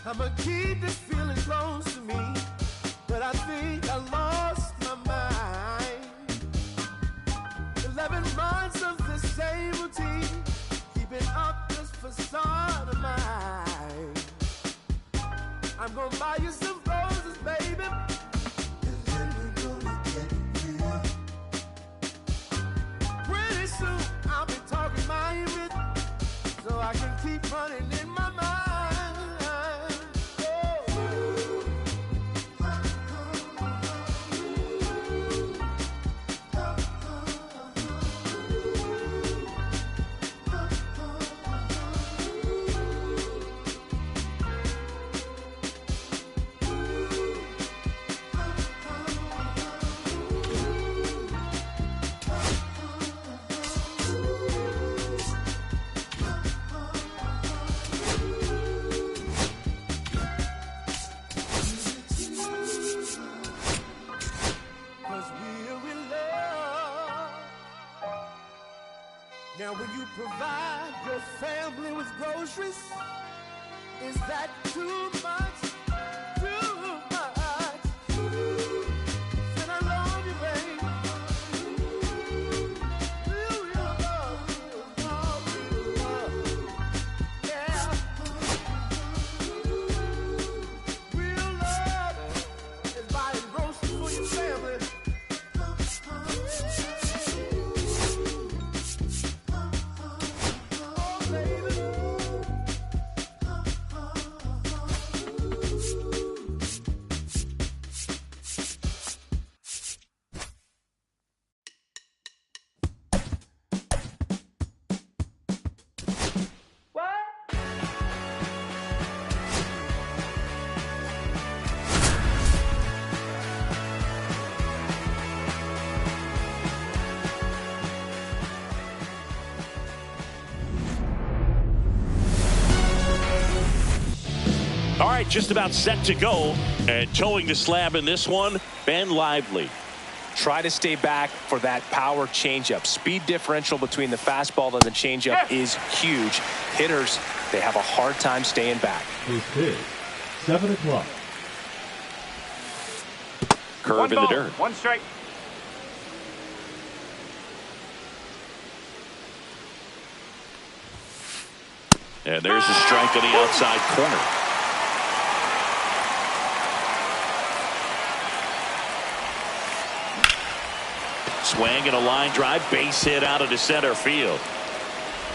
I'ma keep this feeling close to me, but I think I lost my mind. 11 months of the same routine, keeping up this facade of mine. I'm gonna buy you some roses, baby, and then we're gonna get real. Pretty soon I'll be talking my image, so I can keep running in my mind. Now when you provide your family with groceries, is that too much? Too much? Said I love you, baby. Real love. Yeah. Real love is buying groceries for your family. All right, just about set to go, and towing the slab in this one, Ben Lively. Try to stay back for that power changeup. Speed differential between the fastball and the changeup is huge. Hitters, they have a hard time staying back. His pitch, 7 o'clock. Curve in the dirt. One strike. And there's a strike on the outside corner. Swing and a line drive, base hit out into center field.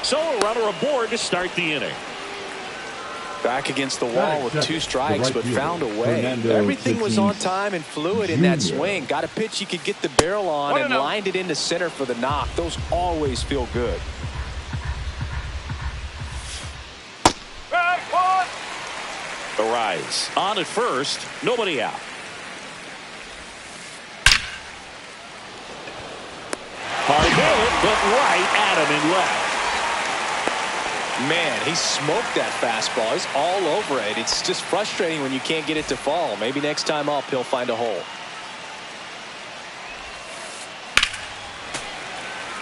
So a runner aboard to start the inning. Back against the wall with 2 strikes, but found a way. Everything was on time and fluid in that swing. Got a pitch he could get the barrel on and lined it into center for the knock. Those always feel good. Arise on at first, nobody out. Hard hit, but right at him and left. Man, he smoked that fastball. He's all over it. It's just frustrating when you can't get it to fall. Maybe next time up he'll find a hole.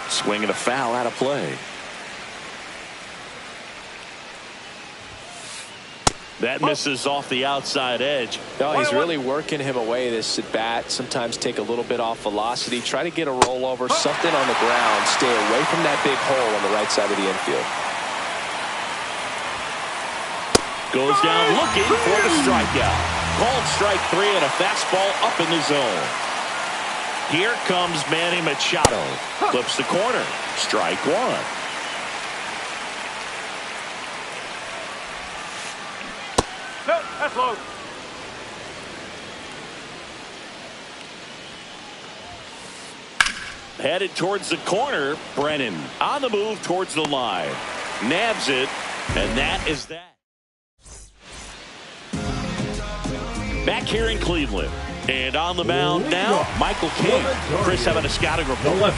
Swing and a foul out of play. That misses off the outside edge. No, he's really working him away this at bat. Sometimes take a little bit off velocity. Try to get a rollover, something on the ground. Stay away from that big hole on the right side of the infield. Goes down looking for the strikeout. Called strike 3 and a fastball up in the zone. Here comes Manny Machado. Clips the corner. Strike 1. No, that's low. Headed towards the corner. Brennan on the move towards the line. Nabs it, and that is that. Back here in Cleveland. And on the mound now, Michael King. Chris, having a scouting report.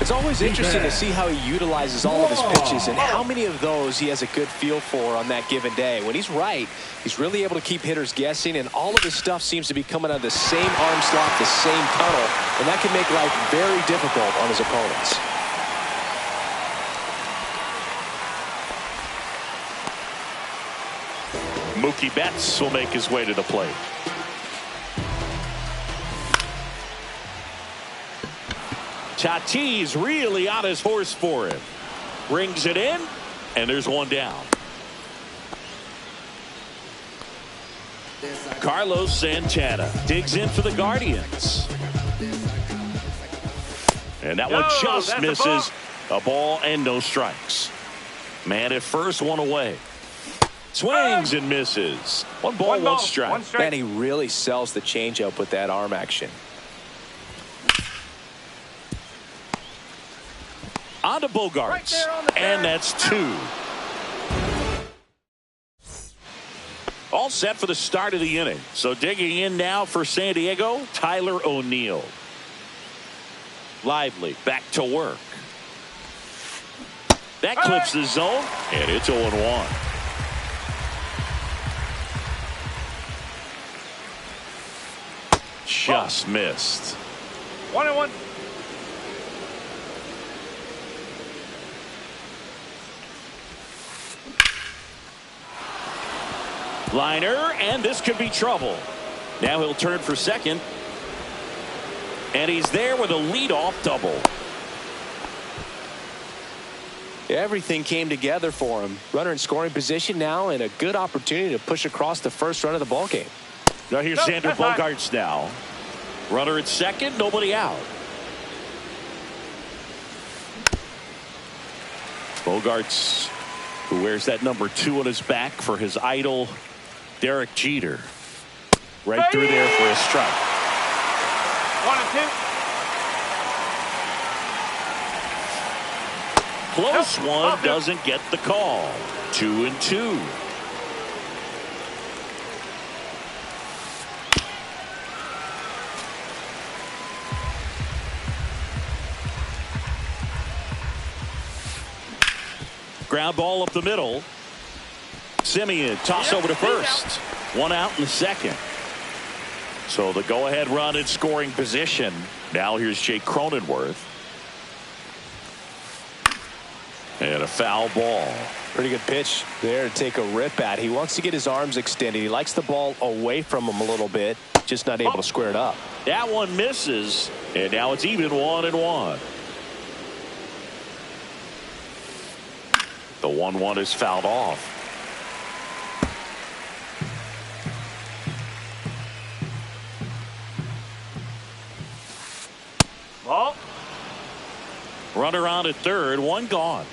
It's always interesting to see how he utilizes all of his pitches and how many of those he has a good feel for on that given day. When he's right, he's really able to keep hitters guessing, and all of his stuff seems to be coming out of the same arm slot, the same tunnel, and that can make life very difficult on his opponents. Mookie Betts will make his way to the plate. Tatis really on his horse for him. Brings it in, and there's one down. Carlos Santana digs in for the Guardians. And that one just misses. A ball and no strikes. Man at first, one away. Swings and misses. One ball, one strike. Man, he really sells the changeup with that arm action. On to Bogaerts, and that's two. All set for the start of the inning. So digging in now for San Diego, Tyler O'Neill. Lively back to work. That clips the zone, and it's 0-1. Just missed. 1-1. Liner, and this could be trouble. Now he'll turn for second. And he's there with a leadoff double. Everything came together for him. Runner in scoring position now, and a good opportunity to push across the first run of the ball game. Now here's Xander Bogaerts now. Runner at second, nobody out. Bogaerts, who wears that number 2 on his back for his idol, Derek Jeter. Right through there for a strike. 1-2. Close one, doesn't get the call. 2-2. Ground ball up the middle. Simeon toss over to first. One out in the second. So the go-ahead run in scoring position. Now here's Jake Cronenworth. And a foul ball. Pretty good pitch there to take a rip at. He wants to get his arms extended. He likes the ball away from him a little bit. Just not able to square it up. That one misses. And now it's even 1-1. The 1-1 is fouled off. Ball. Runner on at third, one gone.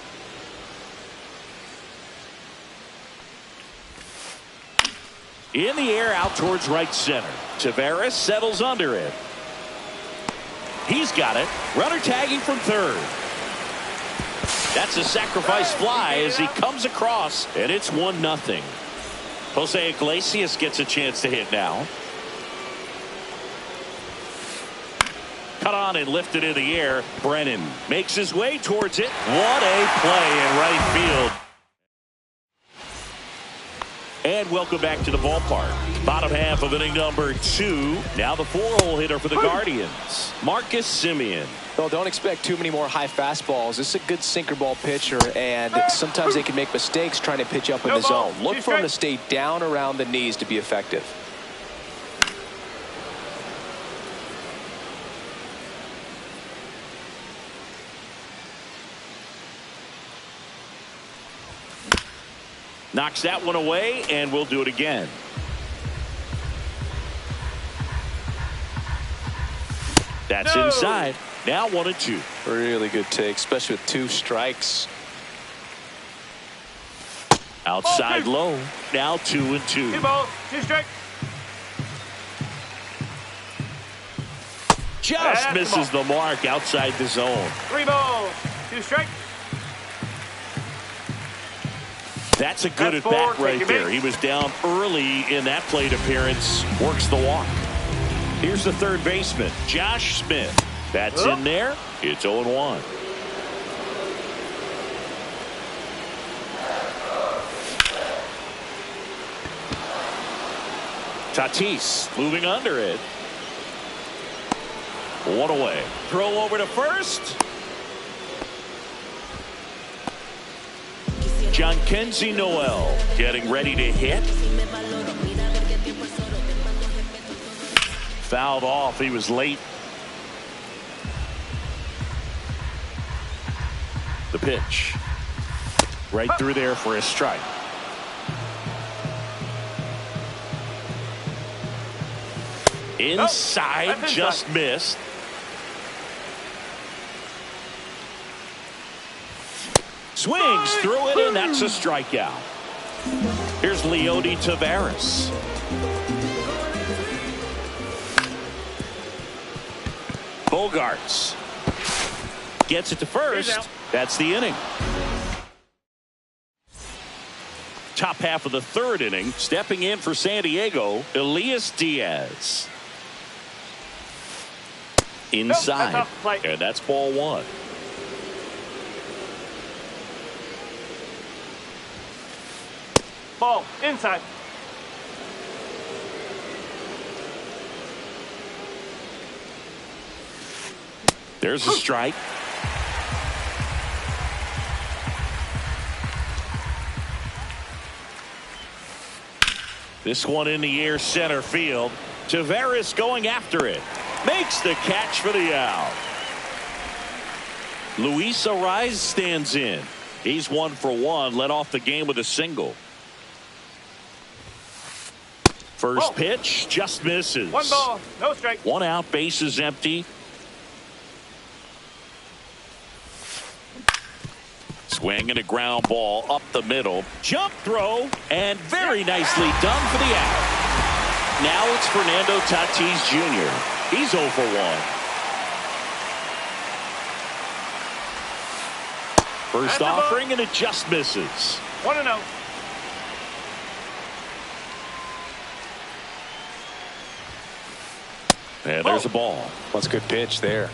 In the air out towards right center. Taveras settles under it. He's got it. Runner tagging from third. That's a sacrifice fly as he comes across, and it's 1-0. Jose Iglesias gets a chance to hit now. Cut on and lifted in the air. Brennan makes his way towards it. What a play in right field. And welcome back to the ballpark. Bottom half of inning number 2. Now the 4-hole hitter for the Guardians, Marcus Simeon. Well, don't expect too many more high fastballs. This is a good sinker ball pitcher, and sometimes they can make mistakes trying to pitch up in the zone. Look for him to stay down around the knees to be effective. Knocks that one away, and we'll do it again. That's inside. Now 1-2. Really good take, especially with 2 strikes. Outside low. Now 2-2. 2 balls, 2 strikes. Just misses the mark outside the zone. 3 balls, 2 strikes. That's a good at-bat right there. He was down early in that plate appearance. Works the walk. Here's the third baseman, Josh Smith. That's in there. It's 0-1. Tatis moving under it. 1 away. Throw over to first. Jhonkensy Noel getting ready to hit. Fouled off. He was late. The pitch. Right through there for a strike. Inside, just missed. Swings through it, and that's a strikeout. Here's Leody Taveras. Bogarts gets it to first. That's the inning. Top half of the third inning. Stepping in for San Diego, Elias Diaz. Inside. And that's ball one. Ball inside. There's a strike. This one in the air, center field. Taveras going after it. Makes the catch for the out. Luis Arraez stands in. He's 1 for 1. Led off the game with a single. First pitch just misses. 1 ball, no strike. 1 out, bases empty. Swing and a ground ball up the middle. Jump throw, and very nicely done for the out. Now it's Fernando Tatis Jr. He's 0 for 1. First offering, and it just misses. 1-0. And there's a ball. Well, it's a good pitch there.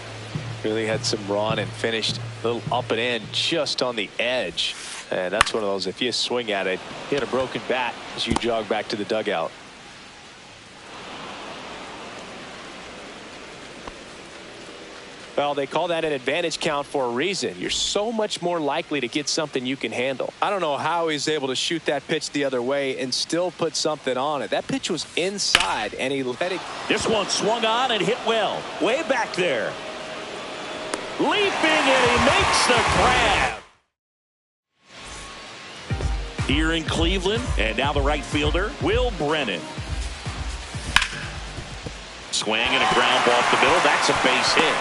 Really had some run and finished a little up and in just on the edge. And that's one of those, if you swing at it, hit a broken bat as you jog back to the dugout. Well, they call that an advantage count for a reason. You're so much more likely to get something you can handle. I don't know how he's able to shoot that pitch the other way and still put something on it. That pitch was inside, and he let it. This one swung on and hit well. Way back there. Leaping, and he makes the grab. Here in Cleveland, and now the right fielder, Will Brennan. Swing and a ground ball up the middle. That's a base hit.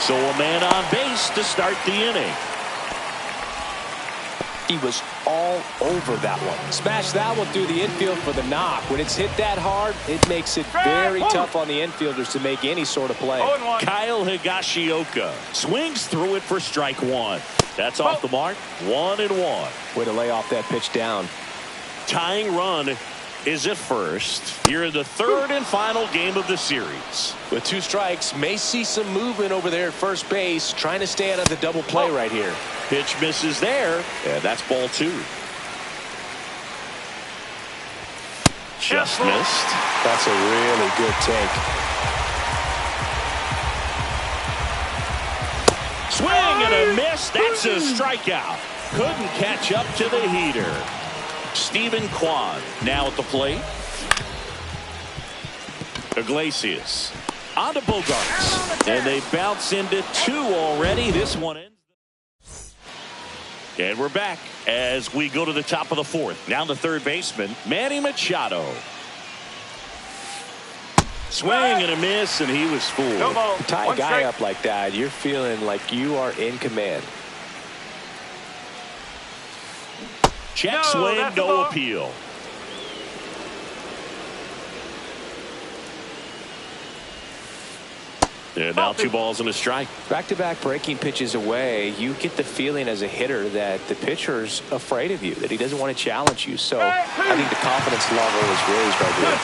So a man on base to start the inning. He was all over that one. Smash that one through the infield for the knock. When it's hit that hard, it makes it very tough on the infielders to make any sort of play. Kyle Higashioka swings through it for strike one. That's off the mark. 1-1. Way to lay off that pitch down. Tying run is at first. Here in the third and final game of the series. With 2 strikes, may see some movement over there at first base, trying to stay out of the double play right here. Pitch misses there, and that's ball 2. Just missed. That's a really good take. Swing and a miss. That's a strikeout. Couldn't catch up to the heater. Stephen Kwan now at the plate. Iglesias on to Bogarts. And they bounce into 2 already. This one ends. And we're back as we go to the top of the 4th. Now the third baseman, Manny Machado. Swing and a miss, and he was fooled. Tie a guy up like that, you're feeling like you are in command. Check swing, no appeal. And now 2 balls and a strike. Back-to-back breaking pitches away, you get the feeling as a hitter that the pitcher's afraid of you, that he doesn't want to challenge you. So I think the confidence level is raised right there.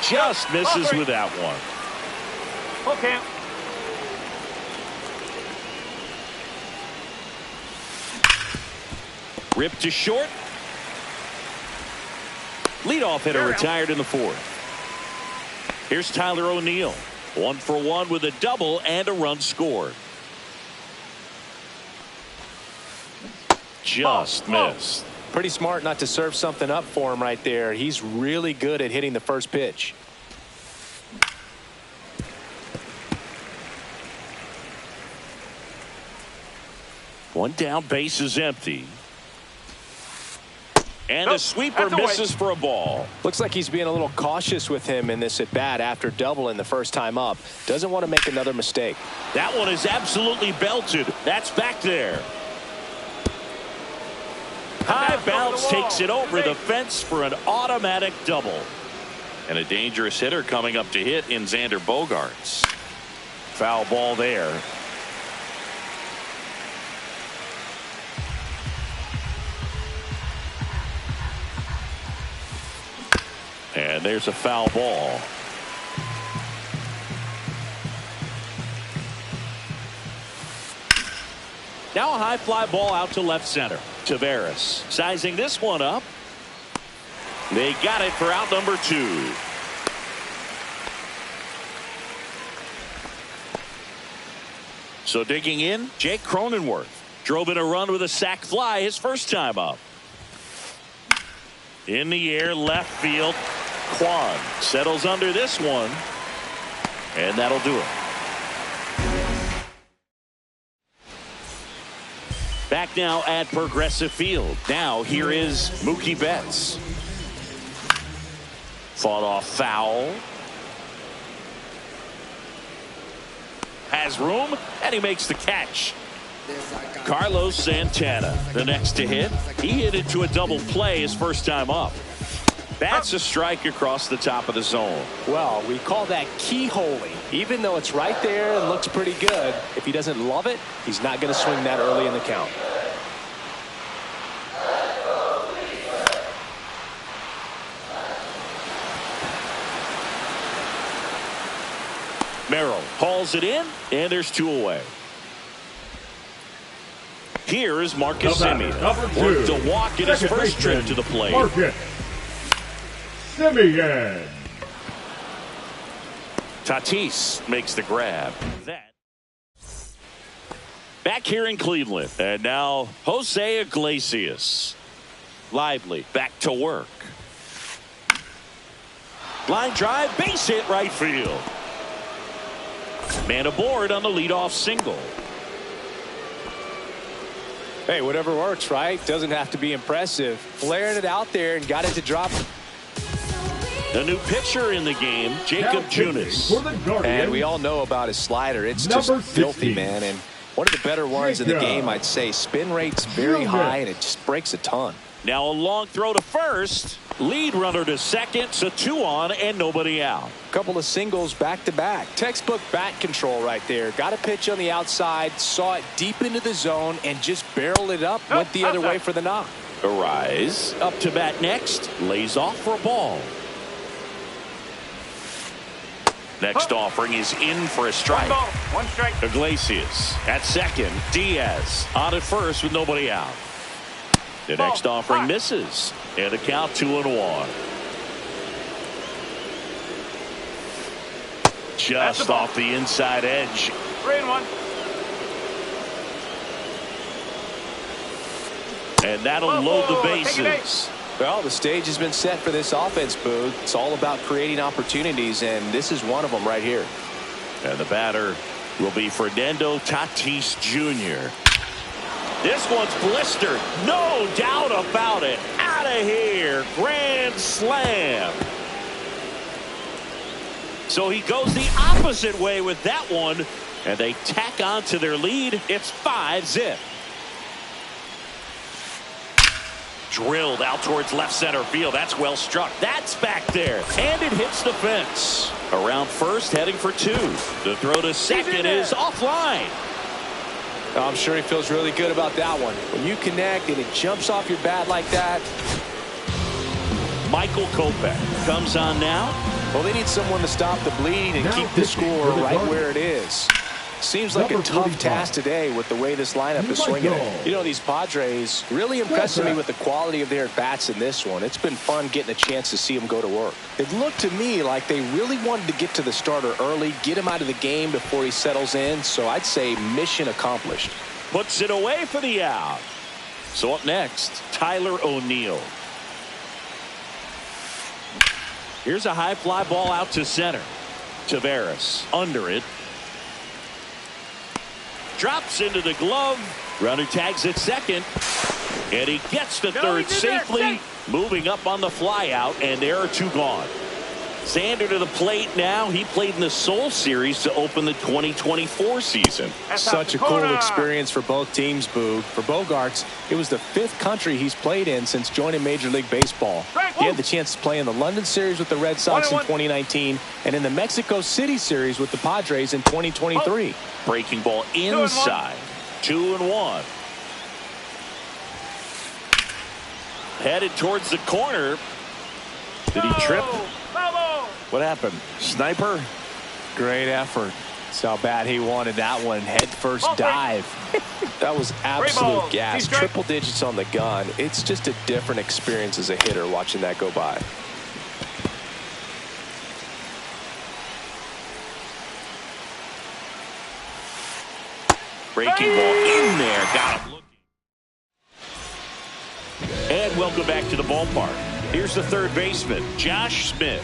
Just misses with that one. Okay. Ripped to short. Leadoff hitter retired in the 4th. Here's Tyler O'Neill. 1 for 1 with a double and a run scored. Just missed. Pretty smart not to serve something up for him right there. He's really good at hitting the first pitch. One down, base is empty. And the sweeper misses for a ball. Looks like he's being a little cautious with him in this at bat after doubling the first time up. Doesn't want to make another mistake. That one is absolutely belted. That's back there. High bounce takes it over the fence for an automatic double. And a dangerous hitter coming up to hit in Xander Bogaerts. Foul ball there. And there's a foul ball. Now a high fly ball out to left center. Taveras sizing this one up. They got it for out number 2. So digging in, Jake Cronenworth drove in a run with a sac fly his first time up. In the air, left field. Kwan settles under this one, and that'll do it. Back now at Progressive Field. Now here is Mookie Betts. Fought off foul. Has room, and he makes the catch. Carlos Santana, the next to hit. He hit into a double play his first time up. That's a strike across the top of the zone. Well, we call that keyholing. Even though it's right there and looks pretty good, if he doesn't love it, he's not going to swing that early in the count. Merrill hauls it in, and there's 2 away. Here is Marcus Semien. Worked to walk in his first trip to the plate. Marcus Semien. Tatis makes the grab. Back here in Cleveland. And now Jose Iglesias. Lively back to work. Line drive, base hit right field. Man aboard on the leadoff single. Hey, whatever works, right? Doesn't have to be impressive. Flaring it out there and got it to drop. The new pitcher in the game, Jacob Junis. And we all know about his slider. It's just filthy, man. And one of the better ones in the game, I'd say. Spin rate's very high, and it just breaks a ton. Now a long throw to first. Lead runner to second, so 2 on and nobody out. Couple of singles back to back. Textbook bat control right there. Got a pitch on the outside, saw it deep into the zone, and just barreled it up. Went the other way for the knock. Arise up to bat next. Lays off for a ball. Next offering is in for a strike. 1 strike. Iglesias at second. Diaz on at first with nobody out. The next offering misses. And a count 2-1. Just off the inside edge. 3-1. And that'll load the bases. Well, the stage has been set for this offense, Boo. It's all about creating opportunities, and this is one of them right here. And the batter will be Fernando Tatis Jr. This one's blistered. No doubt about it. Out of here. Grand slam. So he goes the opposite way with that one. And they tack on to their lead. It's 5-0. Drilled out towards left center field. That's well struck. That's back there. And it hits the fence. Around first, heading for 2. The throw to second is offline. I'm sure he feels really good about that one. When you connect and it jumps off your bat like that. Michael Kopech comes on now. Well, they need someone to stop the bleeding and keep the score right where it is. Seems like a tough task today with the way this lineup is swinging it. You know, these Padres really impressing me with the quality of their at-bats in this one. It's been fun getting a chance to see them go to work. It looked to me like they really wanted to get to the starter early, get him out of the game before he settles in. So I'd say mission accomplished. Puts it away for the out. So up next, Tyler O'Neill. Here's a high fly ball out to center. Taveras under it. Drops into the glove. Runner tags at second. And he gets to third safely. Moving up on the fly out, and there are two gone. Sander to the plate now. He played in the Seoul Series to open the 2024 season. Such a cool experience for both teams, Boog. For Bogaerts, it was the 5th country he's played in since joining Major League Baseball. He had the chance to play in the London Series with the Red Sox in 2019 and in the Mexico City Series with the Padres in 2023. Breaking ball inside. 2-1. Headed towards the corner. Did he trip? What happened? Sniper? Great effort. That's how bad he wanted that one. Head first dive. That was absolute gas. Triple digits on the gun. It's just a different experience as a hitter watching that go by. Breaking ball in there. Got him looking. And welcome back to the ballpark. Here's the third baseman, Josh Smith.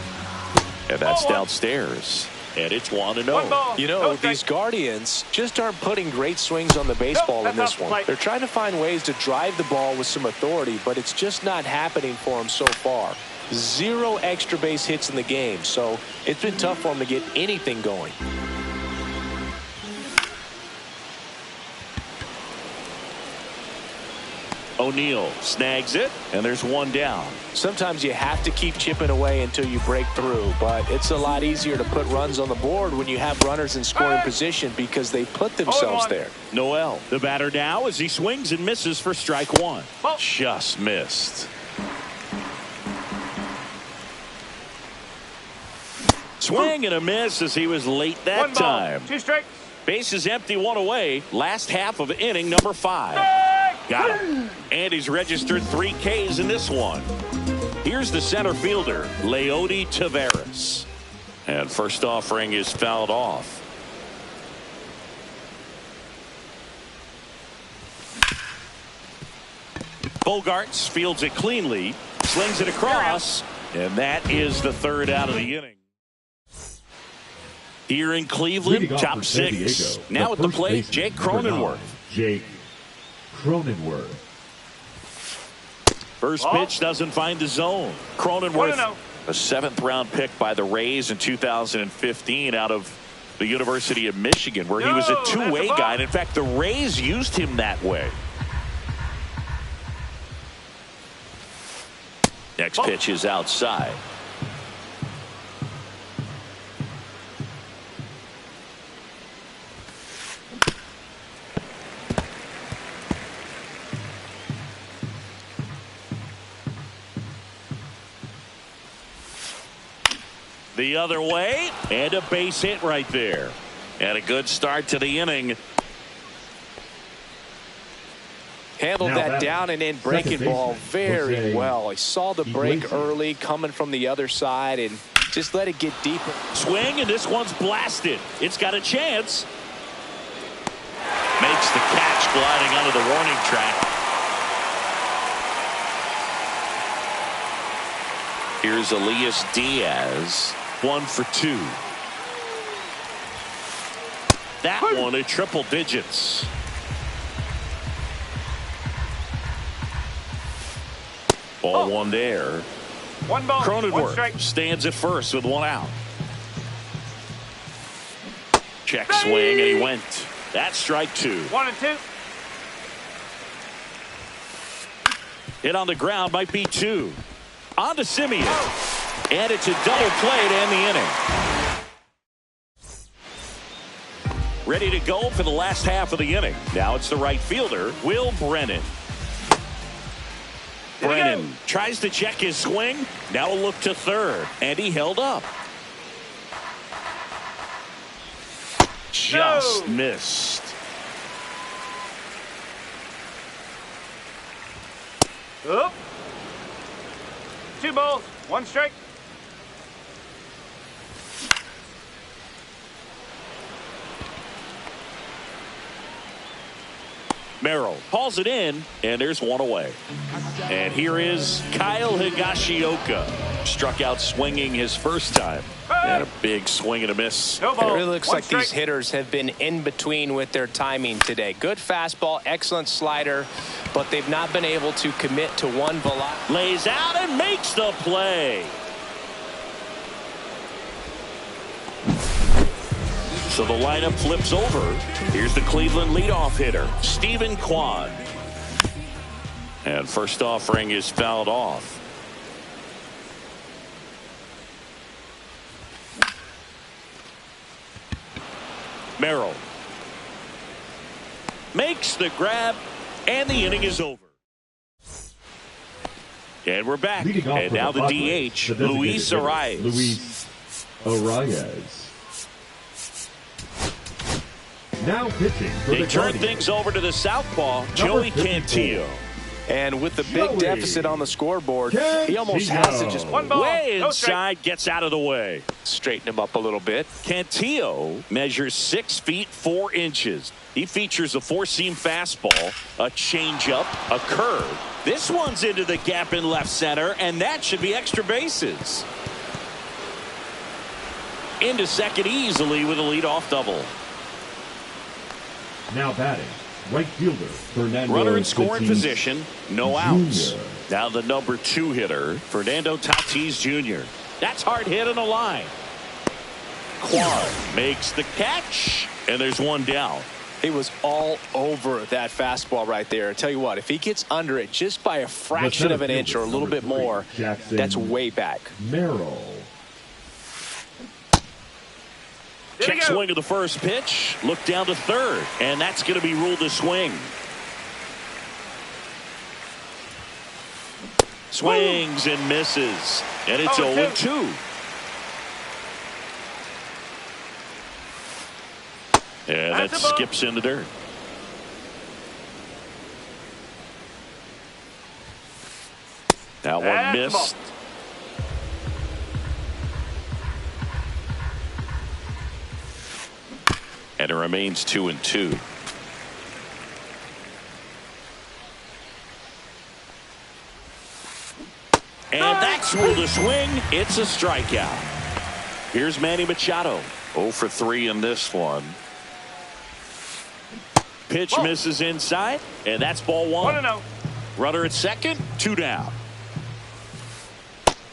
And that's downstairs. And it's 1-0. You know, these Guardians just aren't putting great swings on the baseball in this one. They're trying to find ways to drive the ball with some authority, but it's just not happening for them so far. 0 extra base hits in the game, so it's been tough for them to get anything going. O'Neill snags it, and there's one down. Sometimes you have to keep chipping away until you break through, but it's a lot easier to put runs on the board when you have runners in scoring position because they put themselves there. Noel, the batter now as he swings and misses for strike one. Just missed. Swing and a miss as he was late that time. 2 strikes. Bases empty, 1 away. Last half of inning number 5. Got him. And he's registered 3 Ks in this one. Here's the center fielder, Leody Taveras. And first offering is fouled off. Bogaerts fields it cleanly, slings it across, and that is the 3rd out of the inning. Here in Cleveland, top 6. Now at the plate, Jake Cronenworth. Jake Cronenworth. First pitch doesn't find the zone. Cronenworth, a 7th round pick by the Rays in 2015 out of the University of Michigan, where he was a two-way guy. And in fact, the Rays used him that way. Next pitch is outside. The other way, and a base hit right there. And a good start to the inning. Handled that down and in breaking ball very well. He saw the break early coming from the other side and just let it get deeper. Swing, and this one's blasted. It's got a chance. Makes the catch gliding onto the warning track. Here's Elias Diaz. 1 for 2. That one at triple digits. Ball 1 there. 1 ball. Cronenworth stands at first with 1 out. Check swing, and he went. That's strike 2. 1 and 2. Hit on the ground might be 2. On to Simeon. And it's a double play to end the inning. Ready to go for the last half of the inning. Now it's the right fielder, Will Brennan. Brennan tries to check his swing. Now a look to third. And he held up. Just missed. Up. 2 balls, 1 strike. Merrill calls it in, and there's one away. And here is Kyle Higashioka. Struck out swinging his first time. And a big swing and a miss. It really looks like these hitters have been in between with their timing today. Good fastball, excellent slider, but they've not been able to commit to one velocity. Lays out and makes the play. So the lineup flips over. Here's the Cleveland leadoff hitter, Stephen Kwan. And first offering is fouled off. Merrill makes the grab, and the inning is over. And we're back. And now the DH, Luis Arraez. Luis Arraez. Now pitching for they turn things over to the southpaw, Joey Cantillo. And with the big deficit on the scoreboard, he almost has to just way inside, gets out of the way. Straighten him up a little bit. Cantillo measures 6 feet 4 inches. He features a four-seam fastball, a changeup, a curve. This one's into the gap in left center, and that should be extra bases. Into second easily with a leadoff double. Now batting, right fielder Fernando. Runner in scoring Tatis position, no outs. Jr. Now the number 2 hitter, Fernando Tatis Jr. That's hard hit on the line. Kwan makes the catch, and there's one down. He was all over that fastball right there. I tell you what, if he gets under it just by a fraction of an inch or a little bit more, that's way back. Merrill. Check swing of the first pitch. Look down to third. And that's going to be ruled a swing. Swings and misses. And it's 0-2. And that skips in the dirt. That one missed. And it remains 2-2. And that's ruled a swing. It's a strikeout. Here's Manny Machado. 0 for 3 in this one. Pitch misses inside, and that's ball 1. 1-0. Runner at second, 2 down.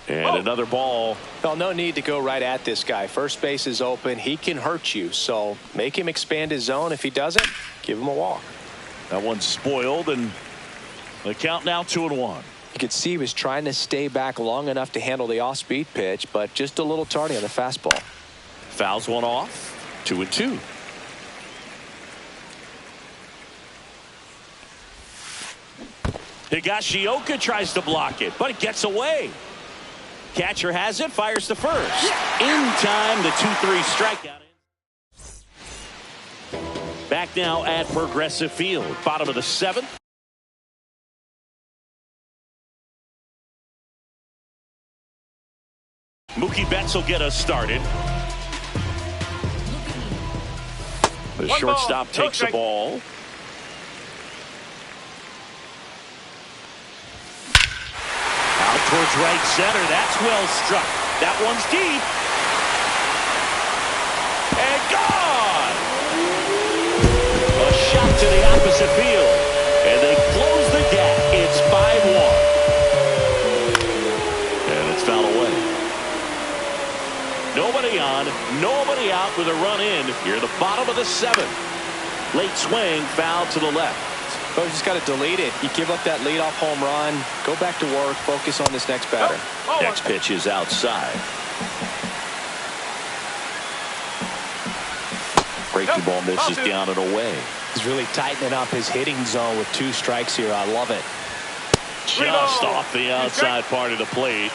And another ball. Well, no need to go right at this guy. First base is open. He can hurt you. So make him expand his zone. If he doesn't, give him a walk. That one's spoiled, and the count now 2-1. You could see he was trying to stay back long enough to handle the off-speed pitch, but just a little tardy on the fastball. Fouls one off. 2-2. Higashioka tries to block it, but it gets away. Catcher has it, fires to first. In time, the 2-3 strikeout. Back now at Progressive Field, bottom of the 7th. Mookie Betts will get us started. The shortstop takes the ball. Out towards right center. That's well struck. That one's deep. And gone! A shot to the opposite field. And they close the gap. It's 5-1. And it's fouled away. Nobody on, nobody out with a run in. You're at the bottom of the 7th. Late swing, foul to the left. But you just got to delete it. You give up that leadoff home run. Go back to work. Focus on this next batter. Next pitch is outside. Breaking ball misses down and away. He's really tightening up his hitting zone with 2 strikes here. I love it. Just off the outside part of the plate.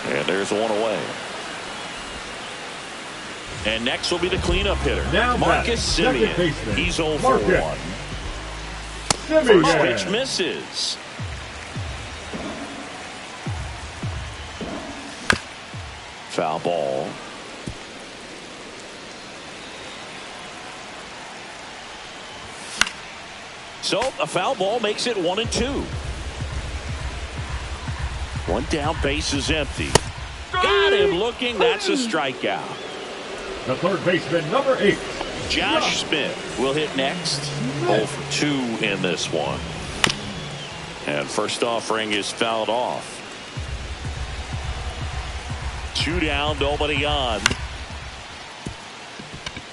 And there's one away. And next will be the cleanup hitter, now Marcus Semien. He's 0 for 1. First pitch misses. Foul ball. So a foul ball makes it 1-2. One down, base is empty. Got him looking. That's a strikeout. The third baseman, number 8. Josh Smith will hit next. 0 for 2 in this one. And first offering is fouled off. 2 down, nobody on.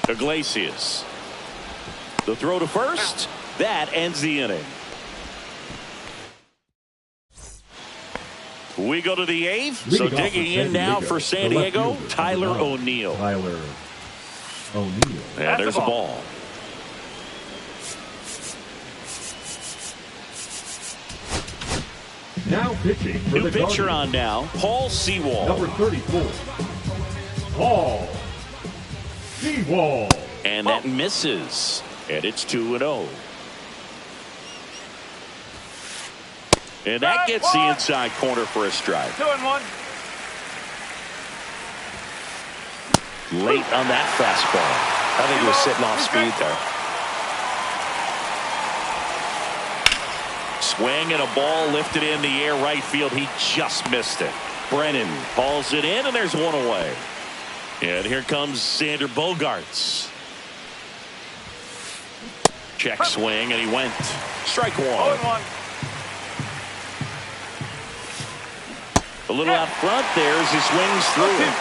Iglesias. The throw to first. That ends the inning. We go to the 8th. So digging in now for San Diego, Tyler O'Neill. Tyler O'Neill. Yeah, there's a ball. Now pitching for New the pitcher Guardians. on now, Paul Sewall. Number 34. Paul Sewall. And that misses. And it's 2-0. And that gets the inside corner for a strike. 2-1. Late on that fastball. I think he was sitting off speed there. Swing and a ball lifted in the air right field. He just missed it. Brennan hauls it in, and there's one away. And here comes Sander Bogarts. Check swing, and he went. Strike 1. 0-1. A little out front there as he swings through it.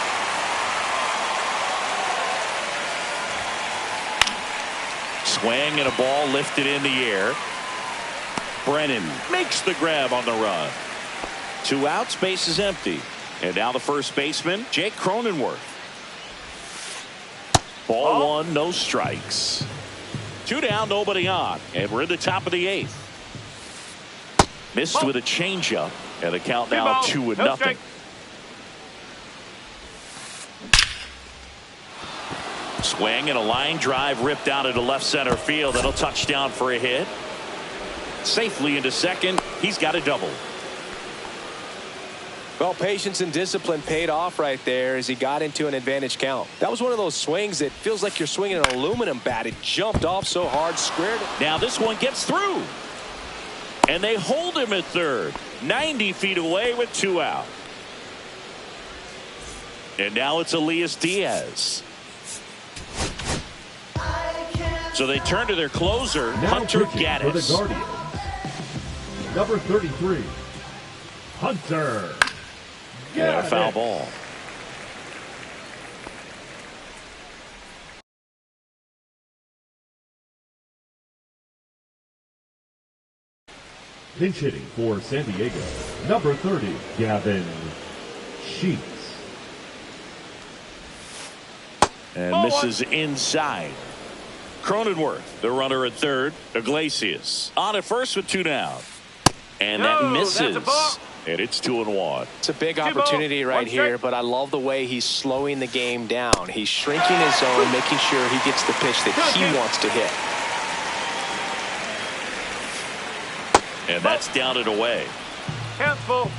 Swing and a ball lifted in the air. Brennan makes the grab on the run. 2 outs, base is empty. And now the first baseman, Jake Cronenworth. Ball 1, no strikes. 2 down, nobody on. And we're in the top of the 8th. Missed with a changeup. And the count now 2-0. Swing and a line drive ripped out into left center field. That'll touch down for a hit. Safely into second. He's got a double. Well, patience and discipline paid off right there as he got into an advantage count. That was one of those swings that feels like you're swinging an aluminum bat. It jumped off so hard, squared it. Now this one gets through. And they hold him at third. 90 feet away with 2 out. And now it's Elias Diaz. So they turn to their closer, Now Hunter pitching for the Gaddis. Guardians. Number 33. Hunter. Yeah, foul ball. Pinch hitting for San Diego. Number 30. Gavin Sheets. And misses inside. Cronenworth, the runner at third. Iglesias on at first with 2 down. And that misses. And it's 2-1. It's a big opportunity right here, but I love the way he's slowing the game down. He's shrinking his zone, making sure he gets the pitch that he wants to hit. And that's down and away. Count's full.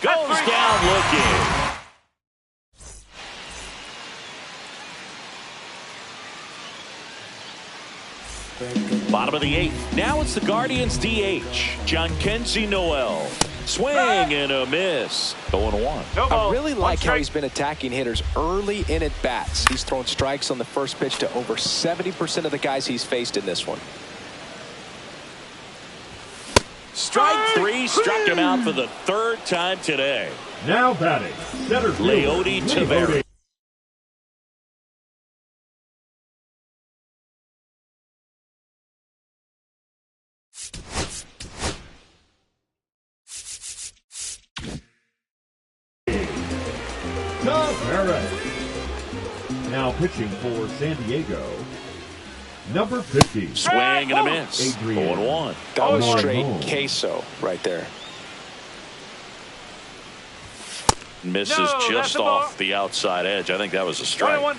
Goes down looking. Bottom of the 8th. Now it's the Guardians DH. Jhonkensy Noel. Swing and a miss. 0-1. I really like how he's been attacking hitters early in at bats. He's thrown strikes on the first pitch to over 70% of the guys he's faced in this one. Strike 3 struck him out for the 3rd time today. Now batting. Center fielder, Leody Taveras. Now pitching for San Diego. Number 50. Swing and a miss. 0-1. That was straight queso right there. Misses No, just off the outside edge. I think that was a strike. 21.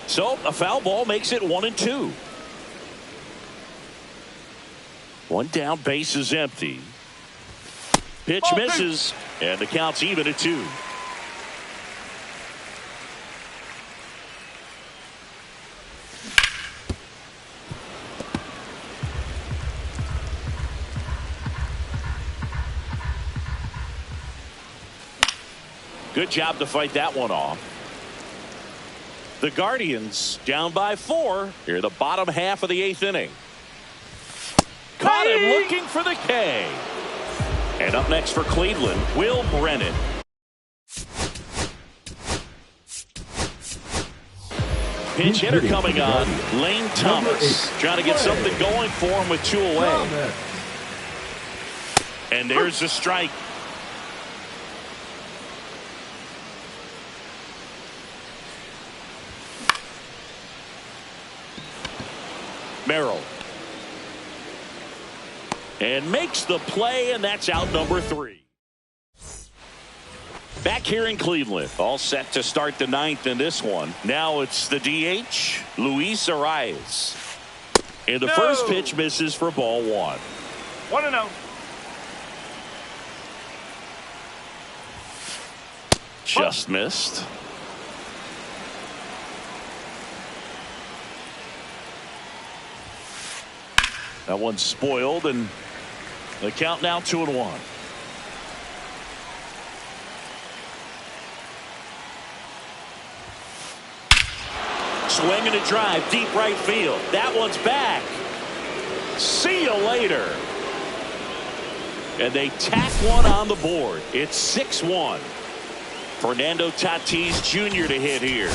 So a foul ball makes it 1-2. One down, base is empty. Pitch misses, and the count's even at 2. Good job to fight that one off. The Guardians down by 4 here in the bottom half of the 8th inning. Caught him looking for the K. And up next for Cleveland, Will Brennan. Pinch hitter coming on, Lane Thomas. Trying to get something going for him with 2 away. And there's the strike. Merrill. And makes the play, and that's out number 3. Back here in Cleveland, all set to start the 9th in this one. Now it's the DH, Luis Arias. And the first pitch misses for ball 1. 1-0. Just missed. That one's spoiled, and the count now 2-1. Swinging a drive, deep right field. That one's back. See you later. And they tack one on the board. It's 6-1. Fernando Tatis Jr. to hit here.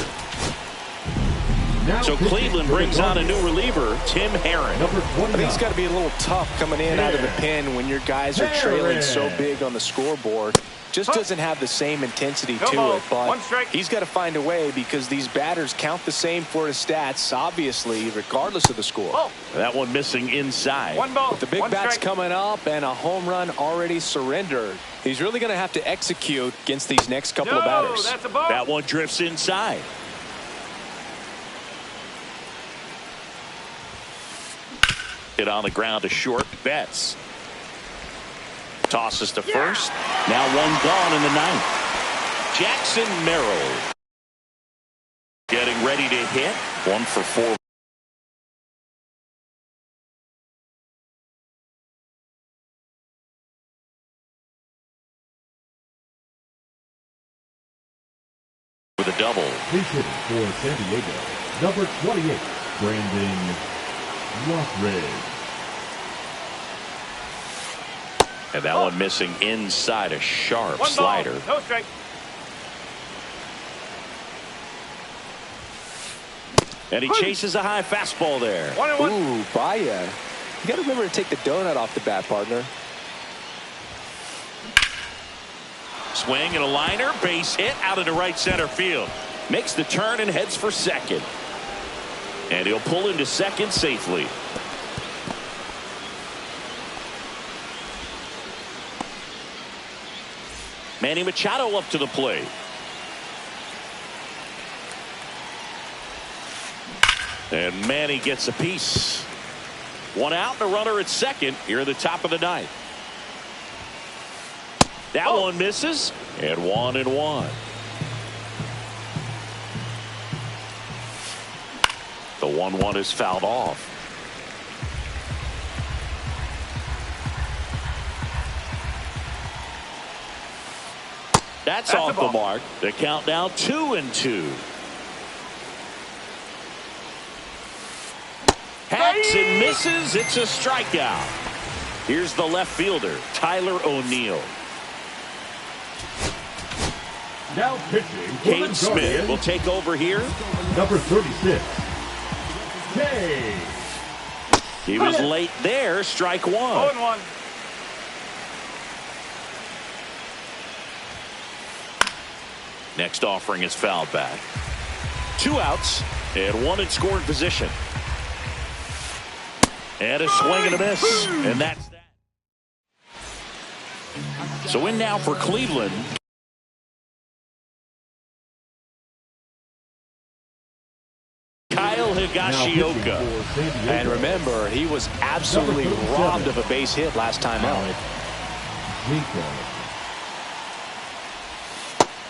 So Cleveland brings on a new reliever, Tim Herrin. I think it's got to be a little tough coming in out of the pen when your guys are trailing so big on the scoreboard. Just doesn't have the same intensity to it, but he's got to find a way because these batters count the same for his stats, obviously, regardless of the score. That one missing inside. With the big bats coming up and a home run already surrendered, he's really going to have to execute against these next couple of batters. That one drifts inside. Hit on the ground to short. Betts tosses to first. Now one gone in the 9th. Jackson Merrill getting ready to hit. 1 for 4. With a double. Please hit for San Diego, number 28, Brandon Lothridge. And that one missing inside, a sharp slider. No strike. And he chases a high fastball there. 1-1. Ooh, Baia. You got to remember to take the donut off the bat, partner. Swing and a liner, base hit out into right center field. Makes the turn and heads for second. And he'll pull into second safely. Manny Machado up to the plate. And Manny gets a piece. One out and a runner at second here at the top of the 9th. That one misses. And 1-1. The 1-1 is fouled off. That's off the mark. The count now 2-2. Hacks and misses. It's a strikeout. Here's the left fielder, Tyler O'Neill. Now pitching, Cade Smith will take over here. Number 36, K. He was late there. Strike 1. 0-1. Next offering is fouled back. 2 outs and 1 in scoring position. And a swing and a miss. And that's that. So in now for Cleveland. Kyle Higashioka. And remember, he was absolutely robbed of a base hit last time out.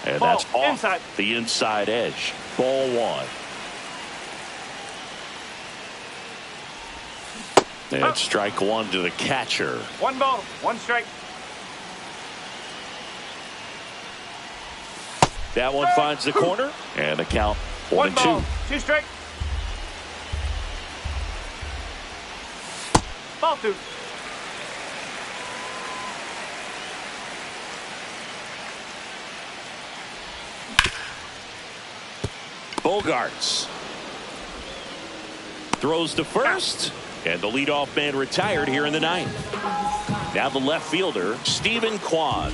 And that's off the inside edge. Ball one. And strike one to the catcher. 1 ball, 1 strike. That one finds the corner, and the count 1 1-2. ball, 2 strike. Ball 2. Bogarts throws to first, and the leadoff man retired here in the ninth. Now the left fielder, Stephen Kwan.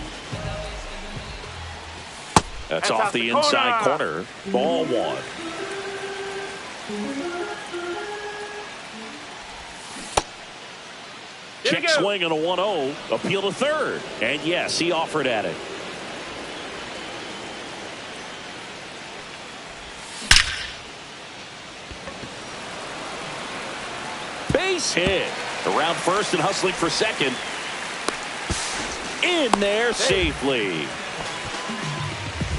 That's off the inside corner. Ball one. Check swing on a 1-0. Appeal to third. And yes, he offered at it. Base hit. Around first and hustling for second. In there safely.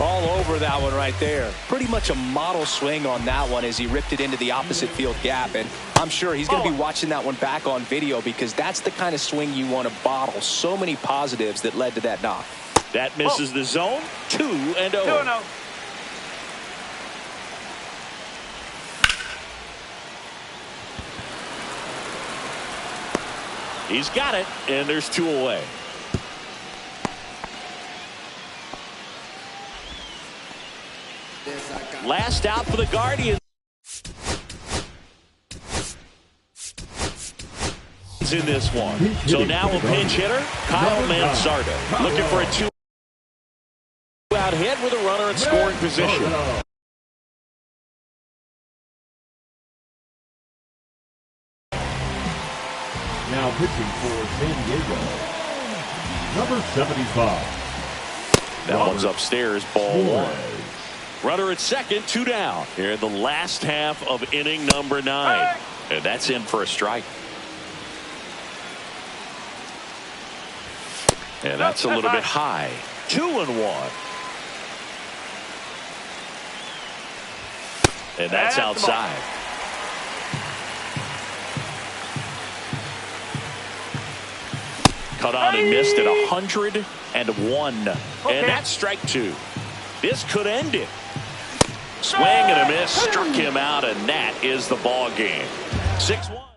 All over that one right there. Pretty much a model swing on that one as he ripped it into the opposite field gap. And I'm sure he's going to be watching that one back on video because that's the kind of swing you want to bottle. So many positives that led to that knock. That misses the zone. 2-0. 2-0. He's got it, and there's 2 away. Last out for the Guardians in this one. So now a pinch hitter, Kyle Manzardo, looking for a 2-out hit with a runner in scoring position. Now pitching for San Diego, number 75. That one's upstairs, ball one. Runner at second, 2 down. Here in the last half of inning number 9. And that's in for a strike. And that's a little bit high. 2-1. And that's outside. Cut on and missed at 101. And that's strike 2. This could end it. Swing and a miss, struck him out, and that is the ball game. 6-1.